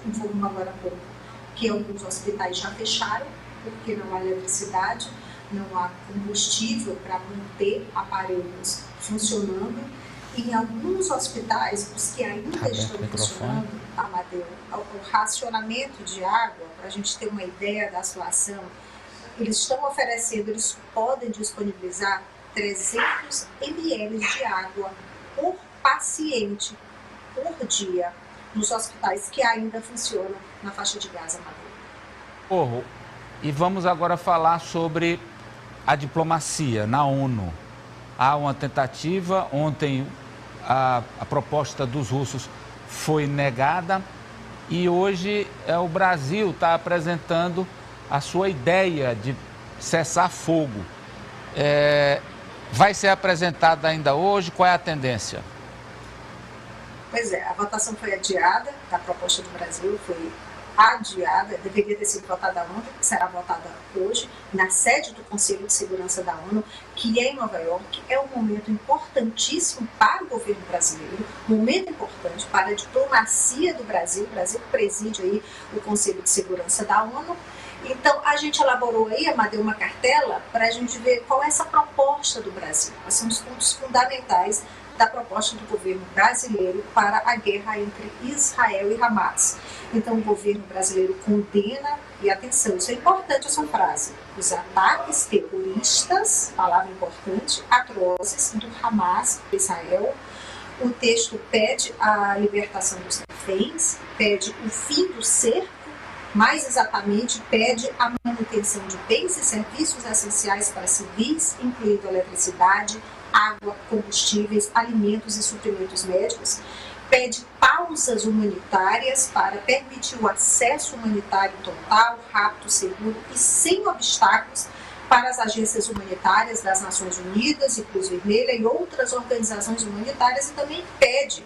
informou agora há pouco que alguns hospitais já fecharam, porque não há eletricidade, não há combustível para manter aparelhos funcionando. Em alguns hospitais, os que ainda estão funcionando, Amadeu, o racionamento de água, para a gente ter uma ideia da situação, eles estão oferecendo, eles podem disponibilizar 300 ml de água por paciente por dia nos hospitais que ainda funcionam na faixa de Gaza, Amadeu. E vamos agora falar sobre a diplomacia na ONU. Há uma tentativa, ontem a proposta dos russos foi negada e hoje o Brasil está apresentando a sua ideia de cessar fogo. Vai ser apresentada ainda hoje? Qual é a tendência? Pois é, a votação foi adiada, a proposta do Brasil foi adiada, deveria ter sido votada ontem, será votada hoje, na sede do Conselho de Segurança da ONU, que é em Nova York. É um momento importantíssimo para o governo brasileiro, momento importante para a diplomacia do Brasil. O Brasil preside aí o Conselho de Segurança da ONU. Então, a gente elaborou aí, Amadeu, uma cartela para a gente ver qual é essa proposta do Brasil. Quais são os pontos fundamentais da proposta do governo brasileiro para a guerra entre Israel e Hamas. Então, o governo brasileiro condena, e atenção, isso é importante, essa frase, os ataques terroristas, palavra importante, atrozes do Hamas, Israel. O texto pede a libertação dos reféns, pede o fim do cerco, mais exatamente, pede a manutenção de bens e serviços essenciais para civis, incluindo eletricidade, água, combustíveis, alimentos e suprimentos médicos, pede pausas humanitárias para permitir o acesso humanitário total, rápido, seguro e sem obstáculos para as agências humanitárias das Nações Unidas e Cruz Vermelha e outras organizações humanitárias, e também pede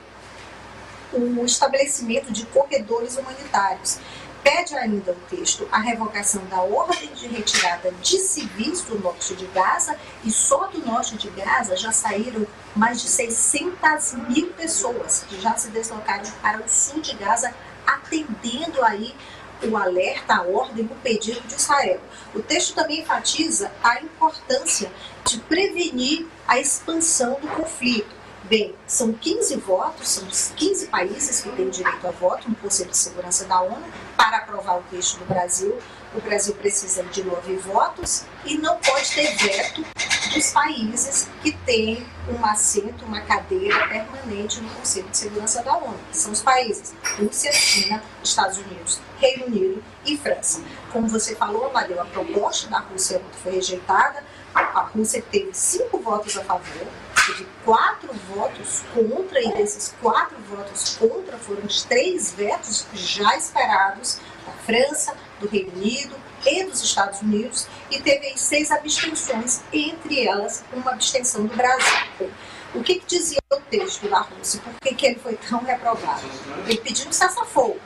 o estabelecimento de corredores humanitários. Pede ainda o texto a revogação da ordem de retirada de civis do norte de Gaza, e só do norte de Gaza já saíram mais de 600 mil pessoas que já se deslocaram para o sul de Gaza, atendendo aí o alerta, a ordem, o pedido de Israel. O texto também enfatiza a importância de prevenir a expansão do conflito. Bem, são 15 votos, são os 15 países que têm direito a voto no Conselho de Segurança da ONU para aprovar o texto do Brasil. O Brasil precisa de 9 votos e não pode ter veto dos países que têm um assento, uma cadeira permanente no Conselho de Segurança da ONU, que são os países Rússia, China, Estados Unidos, Reino Unido e França. Como você falou, Amadeu, a proposta da Rússia foi rejeitada. A Rússia teve 5 votos a favor, teve 4 votos contra, e desses 4 votos contra foram os 3 vetos já esperados da França, do Reino Unido e dos Estados Unidos, e teve 6 abstenções, entre elas uma abstenção do Brasil. O que dizia o texto da Rússia? Por que ele foi tão reprovado? Ele pediu um cessar-fogo.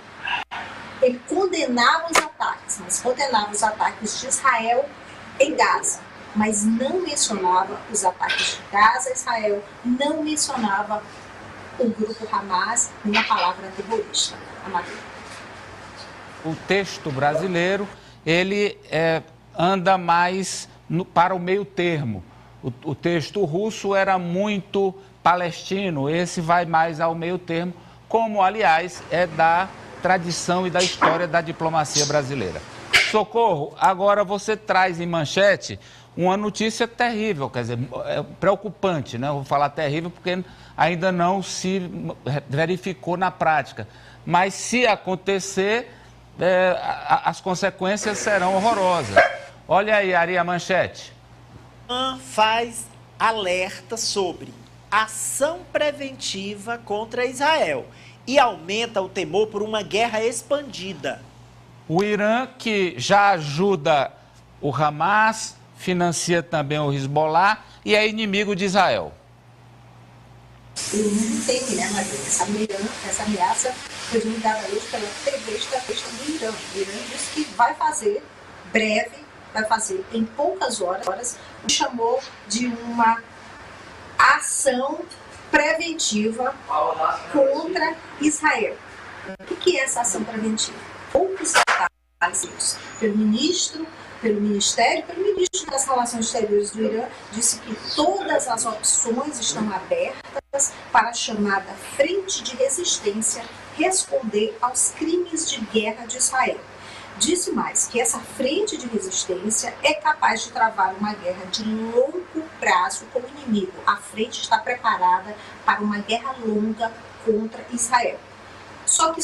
Ele condenava os ataques, mas condenava os ataques de Israel em Gaza, mas não mencionava os ataques de Gaza a Israel, não mencionava o grupo Hamas, nem a palavra terrorista. Amadeu. O texto brasileiro, ele anda mais para o meio termo. O texto russo era muito palestino, esse vai mais ao meio termo, como, aliás, é da tradição e da história da diplomacia brasileira. Socorro, agora você traz em manchete uma notícia terrível, quer dizer, preocupante, né? Eu vou falar terrível porque ainda não se verificou na prática. Mas se acontecer, as consequências serão horrorosas. Olha aí, Ari, a manchete. Faz alerta sobre ação preventiva contra Israel e aumenta o temor por uma guerra expandida. O Irã, que já ajuda o Hamas, financia também o Hezbollah e é inimigo de Israel. O mundo teme, né, Maria? Essa ameaça foi divulgada hoje pela TV estratégica do Irã. O Irã disse que vai fazer, breve, vai fazer em poucas horas, o chamou de uma ação preventiva contra Israel. O que é essa ação preventiva? Poucos detalhes pelo ministro das Relações Exteriores do Irã, disse que todas as opções estão abertas para a chamada Frente de Resistência responder aos crimes de guerra de Israel. Disse mais que essa frente de resistência é capaz de travar uma guerra de longo prazo com o inimigo. A frente está preparada para uma guerra longa contra Israel. Só que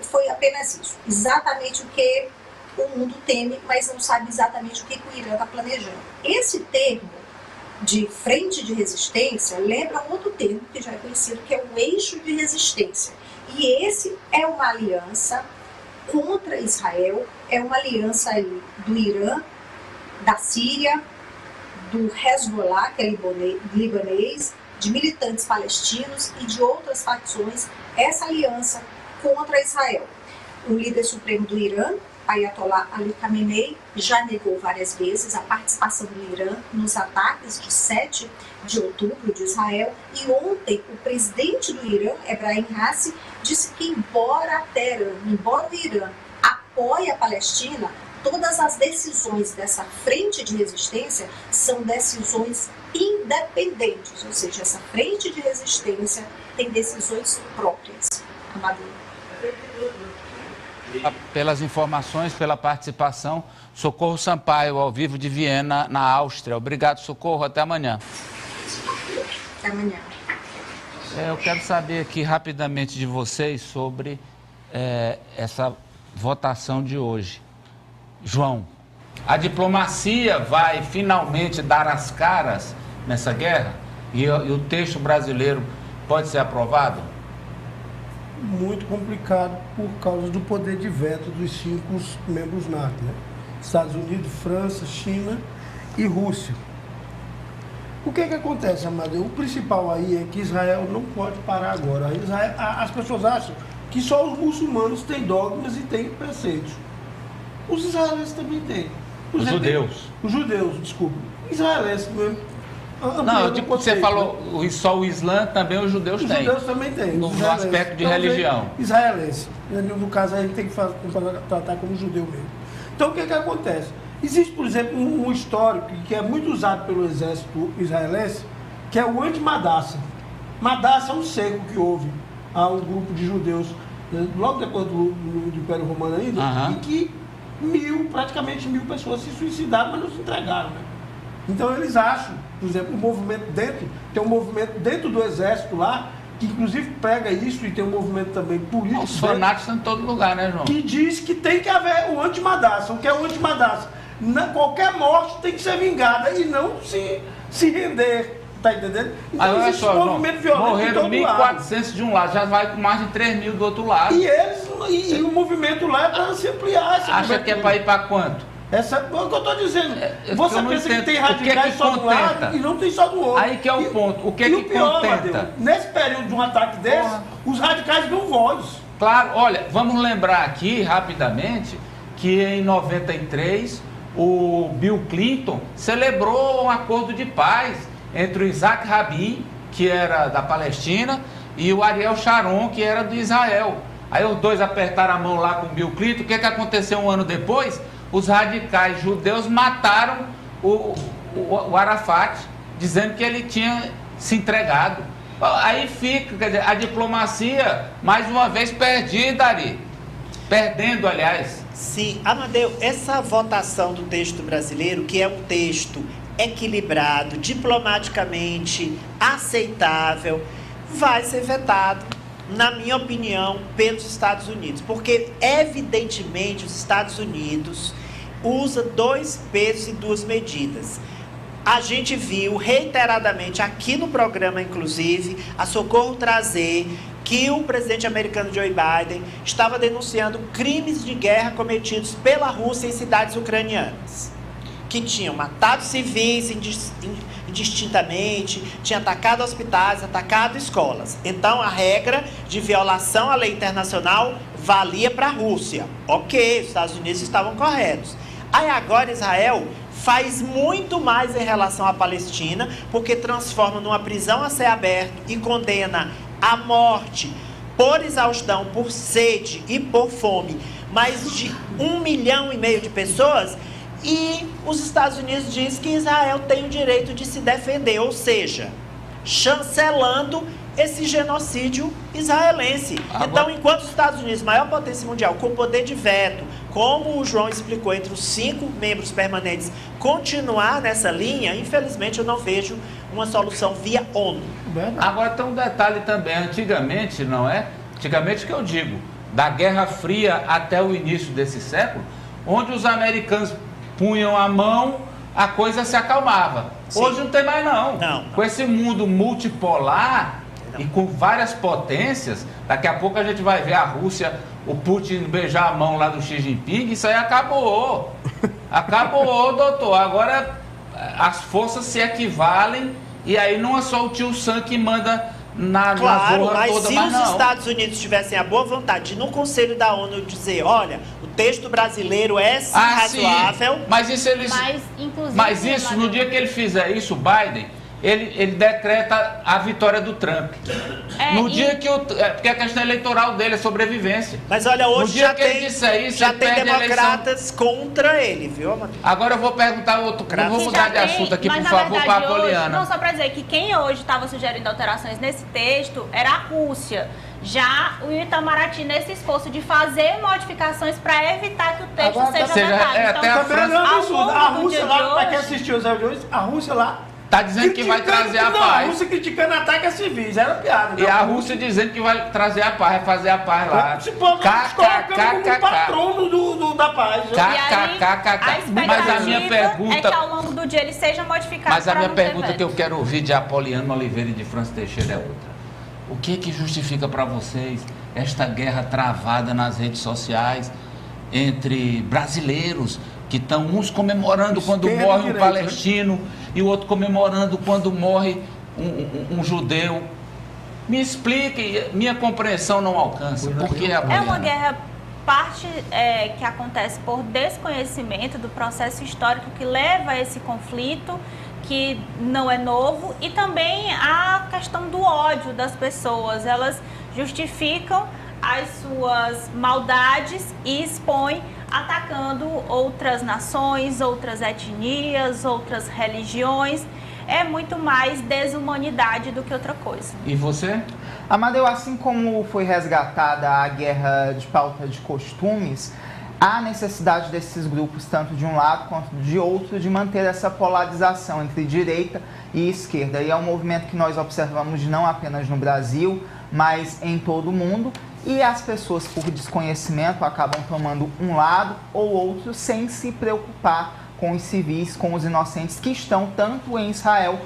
foi apenas isso, exatamente o que o mundo teme, mas não sabe exatamente o que o Irã está planejando. Esse termo de frente de resistência lembra um outro termo que já é conhecido, que é o eixo de resistência. E esse é uma aliança contra Israel, é uma aliança aí do Irã, da Síria, do Hezbollah, que é libanês, de militantes palestinos e de outras facções, essa aliança contra Israel. O líder supremo do Irã, Ayatollah Ali Khamenei, já negou várias vezes a participação do Irã nos ataques de 7 de outubro de Israel, e ontem o presidente do Irã, Ebrahim Raisi, disse que embora o Irã apoie a Palestina, todas as decisões dessa frente de resistência são decisões independentes, ou seja, essa frente de resistência tem decisões próprias. Amadeu. Pelas informações, pela participação, Socorro Sampaio, ao vivo de Viena, na Áustria. Obrigado, Socorro. Até amanhã. Até amanhã. Eu quero saber aqui rapidamente de vocês sobre essa votação de hoje. João, a diplomacia vai finalmente dar as caras nessa guerra? E o texto brasileiro pode ser aprovado? Muito complicado por causa do poder de veto dos 5 membros NATO, né? Estados Unidos, França, China e Rússia. O que acontece, Amadeu? O principal aí é que Israel não pode parar agora. As pessoas acham que só os muçulmanos têm dogmas e têm preceitos. Os israelenses também têm. Os judeus. Os judeus, desculpa. Israelenses mesmo. Não, você falou, só o Islã, também os judeus têm. Os judeus também têm. No aspecto de religião. Israelense. No caso aí tem que tratar como judeu mesmo. Então o que acontece? Existe, por exemplo, um histórico que é muito usado pelo exército israelense, que é o anti-Madassa. Madassa é um cerco que houve a um grupo de judeus, logo depois do Império Romano ainda, e que praticamente 1000 pessoas se suicidaram, mas não se entregaram, né? Então eles acham, por exemplo, tem um movimento dentro do exército lá, que inclusive prega isso, e tem um movimento também político. Os fanáticos estão em todo lugar, né, João? Que diz que tem que haver o anti-Madassa. O que é o anti-Madassa? Qualquer morte tem que ser vingada e não se render. Tá entendendo? Então olha existe só, um movimento violento. Morreram 1.400 de um lado, já vai com mais de 3.000 do outro lado. E o movimento lá é para se ampliar. Acha que é para ir para quanto? É o que eu estou dizendo. Você pensa que tem radicais só de um lado e não tem só do outro. Aí que é o ponto. O que pior, contenta? Amadeu, nesse período de um ataque desse, os radicais dão voz. Claro, olha, vamos lembrar aqui rapidamente que em 93 o Bill Clinton celebrou um acordo de paz entre o Isaac Rabin, que era da Palestina, e o Ariel Sharon, que era do Israel. Aí os dois apertaram a mão lá com o Bill Clinton. O que aconteceu um ano depois? Os radicais judeus mataram o Arafat, dizendo que ele tinha se entregado. Aí fica, quer dizer, a diplomacia, mais uma vez, perdida, Ari. Perdendo, aliás. Sim, Amadeu, essa votação do texto brasileiro, que é um texto equilibrado, diplomaticamente aceitável, vai ser vetado, na minha opinião, pelos Estados Unidos. Porque, evidentemente, os Estados Unidos usa 2 pesos e 2 medidas. A gente viu reiteradamente aqui no programa, inclusive, a Socorro trazer que o presidente americano Joe Biden estava denunciando crimes de guerra cometidos pela Rússia em cidades ucranianas, que tinham matado civis indistintamente, tinha atacado hospitais, atacado escolas. Então, a regra de violação à lei internacional valia para a Rússia. Ok, os Estados Unidos estavam corretos. Aí agora Israel faz muito mais em relação à Palestina, porque transforma numa prisão a céu aberto e condena à morte por exaustão, por sede e por fome, mais de 1,5 milhão de pessoas, e os Estados Unidos dizem que Israel tem o direito de se defender, ou seja, chancelando esse genocídio israelense. Então, enquanto os Estados Unidos, maior potência mundial, com poder de veto, como o João explicou, entre os 5 membros permanentes, continuar nessa linha, infelizmente eu não vejo uma solução via ONU. Agora tem um detalhe também, antigamente, não é? Antigamente que eu digo, da Guerra Fria até o início desse século, onde os americanos punham a mão, a coisa se acalmava. Sim. Hoje não tem mais não. Com esse mundo multipolar e com várias potências, daqui a pouco a gente vai ver a Rússia, o Putin beijar a mão lá do Xi Jinping, isso aí acabou. Acabou, doutor. Agora as forças se equivalem e aí não é só o tio Sam que manda na claro, mas toda, se os Estados Unidos tivessem a boa vontade de no Conselho da ONU dizer, olha, o texto brasileiro é sim razoável. Sim. Mas isso eles. Mas isso, no dia que ele fizer isso, o Biden, ele decreta a vitória do Trump. No dia que porque a questão eleitoral dele é sobrevivência. Mas olha, hoje já tem, isso, já tem democratas contra ele, viu, Matheus? Agora eu vou perguntar outro. Eu vou mudar de assunto aqui, por favor, para a Poliana. Não, só para dizer que quem hoje estava sugerindo alterações nesse texto era a Rússia. Já o Itamaraty, nesse esforço de fazer modificações para evitar que o texto seja vetado. Então, também não é um absurdo. A Rússia lá, para quem assistiu os audios, a Rússia lá está dizendo que vai trazer a paz. A Rússia criticando ataque a civis, era piada. E a Rússia dizendo que vai trazer a paz, vai fazer a paz lá. Se pode colocando como patrono da paz. Mas a minha pergunta é que ao longo do dia ele seja modificado. Mas a minha pergunta que eu quero ouvir de Apoliano Oliveira e de França Teixeira é outra. O que justifica para vocês esta guerra travada nas redes sociais entre brasileiros que estão uns comemorando quando morre um palestino e o outro comemorando quando morre um judeu? Me explique, minha compreensão não alcança. Por que é uma guerra que acontece por desconhecimento do processo histórico que leva a esse conflito, que não é novo, e também a questão do ódio das pessoas. Elas justificam as suas maldades e expõem atacando outras nações, outras etnias, outras religiões. É muito mais desumanidade do que outra coisa. E você? Amadeu, assim como foi resgatada a guerra de pauta de costumes, há necessidade desses grupos, tanto de um lado quanto de outro, de manter essa polarização entre direita e esquerda. E é um movimento que nós observamos não apenas no Brasil, mas em todo o mundo. E as pessoas, por desconhecimento, acabam tomando um lado ou outro sem se preocupar com os civis, com os inocentes que estão tanto em Israel